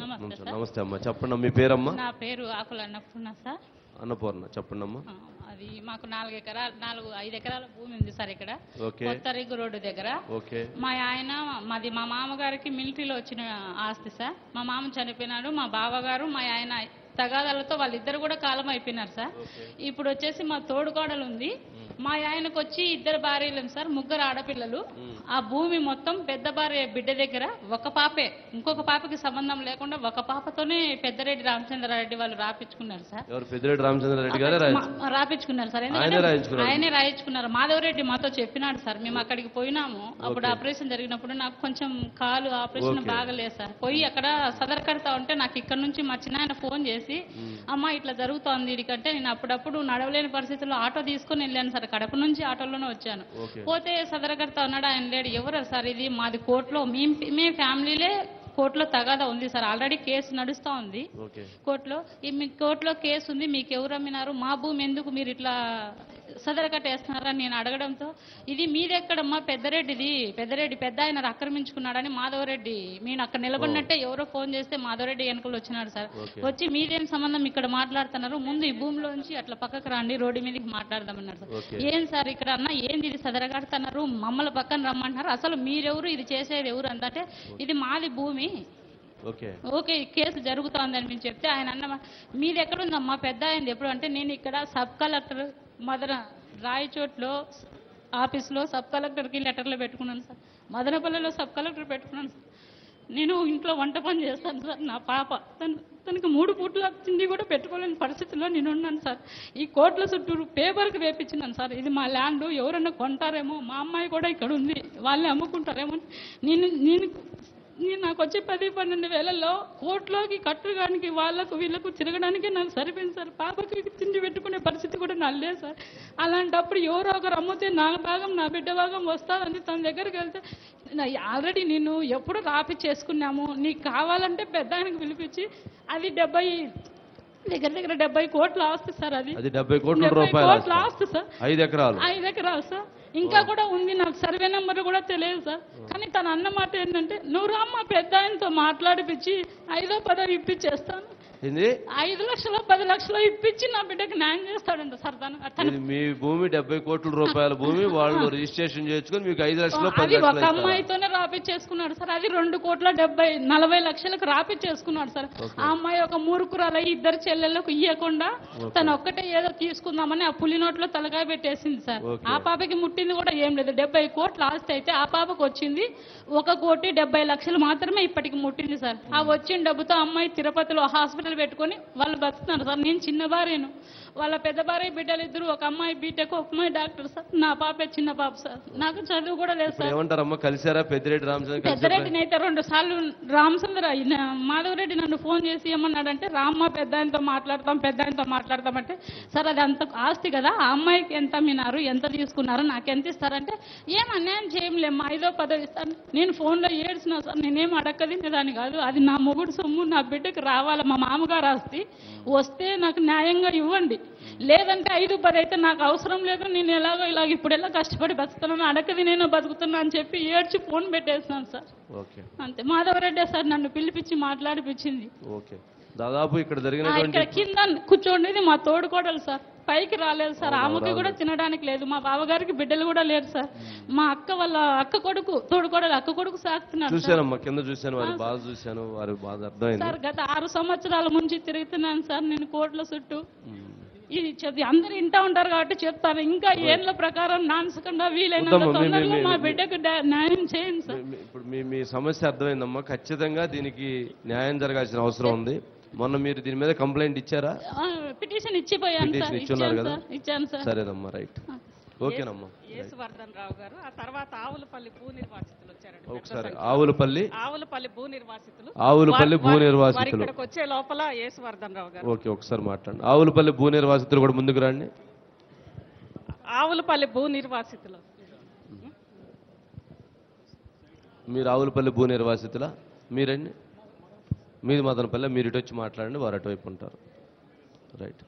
నమస్తే సార్. నమస్తే అమ్మా, చెప్పండి మీ పేరమ్మా? నా పేరు ఆకుల అన్నపూర్ణ సార్. అన్నపూర్ణ, చెప్పండి అమ్మా. అది మాకు 5 ఎకరాల భూమి ఉంది సార్ ఇక్కడ కొత్త రింగ్ రోడ్డు దగ్గర. మా మామగారికి మిలిటరీలో వచ్చిన ఆస్తి సార్. మా మామ చనిపోయినాడు, మా బావగారు మా ఆయన తగాదాలతో వాళ్ళిద్దరు కూడా కాలం అయిపోయినారు సార్. ఇప్పుడు వచ్చేసి మా తోడుకోడలు ఉంది, మా ఆయనకు వచ్చి 2 భార్యలు సార్, 3 ఆడపిల్లలు. ఆ భూమి మొత్తం పెద్ద భార్య బిడ్డ దగ్గర ఒక పాపే, ఇంకొక పాపకి సంబంధం లేకుండా ఒక పాపతోనే పెద్దరెడ్డి రామచంద్రారెడ్డి వాళ్ళు రాపించుకున్నారు సార్. పెద్దరెడ్డి రామచంద్రారెడ్డి గారు రాపించుకున్నారు సార్. ఆయనే రాయించుకున్నారు. మాధవరెడ్డి మాతో చెప్పినాడు సార్. మేము అక్కడికి పోయినాము. అప్పుడు ఆపరేషన్ జరిగినప్పుడు నాకు కొంచెం కాలు ఆపరేషన్ బాగలేదు సార్. పోయి అక్కడ సదర్ కడతా ఉంటే నాకు ఇక్కడ నుంచి మా చిన్నాయన ఫోన్ చేసి, అమ్మ ఇట్లా జరుగుతోంది ఇడికంటే, నేను అప్పుడప్పుడు నడవలేని పరిస్థితుల్లో ఆటో తీసుకొని వెళ్ళాను సార్. కడప నుంచి ఆటోలోనే వచ్చాను. పోతే సదరకర్త ఉన్నాడు, ఆయన లేడు. ఎవరు సార్ ఇది? మాది కోర్టులో, మీ ఫ్యామిలీలే కోర్టులో తగాదా ఉంది సార్. ఆల్రెడీ కేసు నడుస్తూ ఉంది కోర్టులో. మీ కోర్టులో కేసు ఉంది, మీకు ఎవరు అమ్మినారు, మా భూమి ఎందుకు మీరు ఇట్లా సదరకట్ట వేస్తున్నారని నేను అడగడంతో, ఇది మీదెక్కడమ్మా, పెద్దరెడ్డి పెద్ద ఆయన ఆక్రమించుకున్నాడని మాధవరెడ్డి, నేను అక్కడ నిలబడినట్టే ఎవరో ఫోన్ చేస్తే మాధవరెడ్డి వెనుకలు వచ్చినాడు సార్. వచ్చి మీదేం సంబంధం, ఇక్కడ మాట్లాడుతున్నారు, ముందు ఈ భూమిలో నుంచి అట్లా పక్కకు రండి, రోడ్డు మీదకి మాట్లాడదామన్నారు సార్. ఏం సార్ ఇక్కడ అన్న ఏంది, ఇది సదరగడుతున్నారు, మమ్మల్ని పక్కన రమ్మంటున్నారు, అసలు మీరెవరు, ఇది చేసేది ఎవరు అంటే, ఇది మాది భూమి, ఓకే కేసు జరుగుతోందని మేము చెప్తే, ఆయన అన్న మీది ఎక్కడుందమ్మా, పెద్ద అయింది ఎప్పుడు అంటే, నేను ఇక్కడ సబ్ కలెక్టర్ రాయచోట్లో ఆఫీస్లో సబ్ కలెక్టర్కి లెటర్లు పెట్టుకున్నాను సార్. మదనపల్లిలో సబ్ కలెక్టర్ పెట్టుకున్నాను సార్. నేను ఇంట్లో వంట పని చేస్తాను సార్. నా పాప తనకి 3 పూట్ల తిండి కూడా పెట్టుకోలేని పరిస్థితుల్లో నేను ఉన్నాను సార్. ఈ కోట్ల చుట్టూరు పేపర్కి వేపించినాను సార్. ఇది మా ల్యాండ్, ఎవరన్నా కొంటారేమో, మా అమ్మాయి కూడా ఇక్కడ ఉంది, వాళ్ళని అమ్ముకుంటారేమో. నేను నాకు వచ్చే 10-12 వేలలో కోట్లోకి కట్టడానికి వీళ్ళకు తిరగడానికి నాకు సరిపోయింది సార్. పాపకి తిండి పెట్టుకునే పరిస్థితి కూడా నాకు లేదు సార్. అలాంటప్పుడు ఎవరో ఒకరు అమ్మితే నా భాగం, నా బిడ్డ భాగం వస్తుందని తన దగ్గరికి వెళ్తే, ఆల్రెడీ నేను ఎప్పుడు రాపిచ్చేసుకున్నాము, నీకు కావాలంటే పెద్ద ఆయనకు పిలిపించి, అది దగ్గర 70 కోట్ల ఆస్తి సార్. అది 70 కోట్ల రూపాయల ఆస్తి సార్. 5 ఎకరాలు సార్. ఇంకా కూడా ఉంది, నాకు సర్వే నెంబర్ కూడా తెలియదు సార్. కానీ తన అన్న మాట ఏంటంటే, నువ్వు రామ్మ పెద్ద ఆయనతో మాట్లాడిపించి 5-10 ఇప్పించేస్తాను, 5 లక్షలు 10 లక్షలు ఇప్పించి నా బిడ్డకి న్యాయం చేస్తాడంట సార్. మీ భూమి 70 కోట్ల రూపాయల భూమి, వాళ్ళు రిజిస్ట్రేషన్ చేసుకుని మీకు 5 లక్షలు అది ఒక అమ్మాయితోనే రాపిచ్చేసుకున్నాడు సార్. అది 2,40 లక్షలకు రాపిచ్చేసుకున్నాడు సార్. ఆ అమ్మాయి ఒక మూర్ఖురాలు, 2 చెల్లెళ్ళకు ఇయ్యకుండా తను ఒక్కటే ఏదో తీసుకుందామని ఆ పులి నోట్లో తలకాయ పెట్టేసింది సార్. ఆ పాపకి ముట్టింది కూడా ఏం లేదు. 70 కోట్ల ఆస్తి అయితే ఆ పాపకు వచ్చింది 1,70,00,000 మాత్రమే ఇప్పటికి ముట్టింది సార్. ఆ వచ్చిన డబ్బుతో అమ్మాయి తిరుపతిలో హాస్పిటల్ పెట్టుకొని వాళ్ళు బతుకుతున్నారు సార్. నేను చిన్న భార్యను, వాళ్ళ పెద్ద భార్య బిడ్డలు ఇద్దరు, ఒక అమ్మాయి బీటెక్, ఒక అమ్మాయి డాక్టర్ సార్. నా పాపే చిన్న పాప సార్. నాకు చదువు కూడా లేదు సార్. ఏమంటారమ్మా, కలిసారా పెద్దరెడ్డిని అయితే 2 సార్లు రామచంద్ర మాధవరెడ్డి నన్ను ఫోన్ చేసి ఏమన్నాడంటే, రామ్మ పెద్ద ఆయనతో మాట్లాడతామంటే, సార్ అది అంత ఆస్తి కదా, ఆ అమ్మాయికి ఎంత అమ్మినారు, ఎంత తీసుకున్నారు, నాకు ఎంత ఇస్తారంటే, ఏం అన్యాయం చేయలేమ్మా, 5-10 ఇస్తాను. నేను ఫోన్లో ఏడ్చినా సార్. నేనేం అడక్కదినేదాన్ని కాదు, అది నా మొగుడు సొమ్ము, నా బిడ్డకి రావాలి, మా మామగారు ఆస్తి వస్తే నాకు న్యాయంగా ఇవ్వండి, లేదంటే 5-10 అయితే నాకు అవసరం లేదు, నేను ఇప్పుడు ఎలా కష్టపడి బతుకుతున్నాను, అడకది నేను బతుకుతున్నా అని చెప్పి ఏడ్చి ఫోన్ పెట్టేస్తున్నాను సార్. అంతే. మాధవరెడ్డి సార్ నన్ను పిలిపించి మాట్లాడిపించింది. దాదాపు ఇక్కడ కింద కూర్చోండి మా తోడుకోడలు సార్, పైకి రాలేదు సార్. ఆమెకి కూడా తినడానికి లేదు, మా బావగారికి బిడ్డలు కూడా లేరు సార్. మా అక్క వాళ్ళ అక్క కొడుకు, తోడుకోడలు అక్క కొడుకు సాగుతున్నాడు సార్. గత 6 సంవత్సరాల నుంచి తిరుగుతున్నాను సార్ నేను కోట్ల చుట్టూ. ఇది అందరు ఇంటా ఉంటారు కాబట్టి చెప్తాను. ఇంకా ఏళ్ళ ప్రకారం నాన్సకుండా వీలైనంత తొందరగా మా బిడ్డకు న్యాయం చేయండి సార్. ఇప్పుడు మీ సమస్య అర్థమైందమ్మా. ఖచ్చితంగా దీనికి న్యాయం జరగాల్సిన అవసరం ఉంది. మొన్న మీరు దీని మీద కంప్లైంట్ ఇచ్చారా? పిటిషన్ ఇచ్చిపోయాను సార్. ఇచ్చున్నారు కదా? ఇచ్చాను సార్. సరేనమ్మా, రైట్, ఓకేనమ్మా. యేసువర్ధన్ రావు గారు, ఆ తర్వాత ఆవులపల్లి భూ నిర్వాసితులు వచ్చారండి. ఒకసారి ఆవులపల్లి భూ నిర్వాసితులు ఇక్కడికి వచ్చే లోపల యేసువర్ధన్ రావు గారు. ఓకే, ఒకసారి మాట్లాడండి. ఆవులపల్లి భూ నిర్వాసితులు కూడా ముందుకు రండి. ఆవులపల్లి భూ నిర్వాసితులు, మీరు ఆవులపల్లి భూ నిర్వాసితులా? మీరండి, మీది మదనపల్లి, మీరు ఇటు వచ్చి మాట్లాడండి, వారు అటువైపు ఉంటారు. రైట్.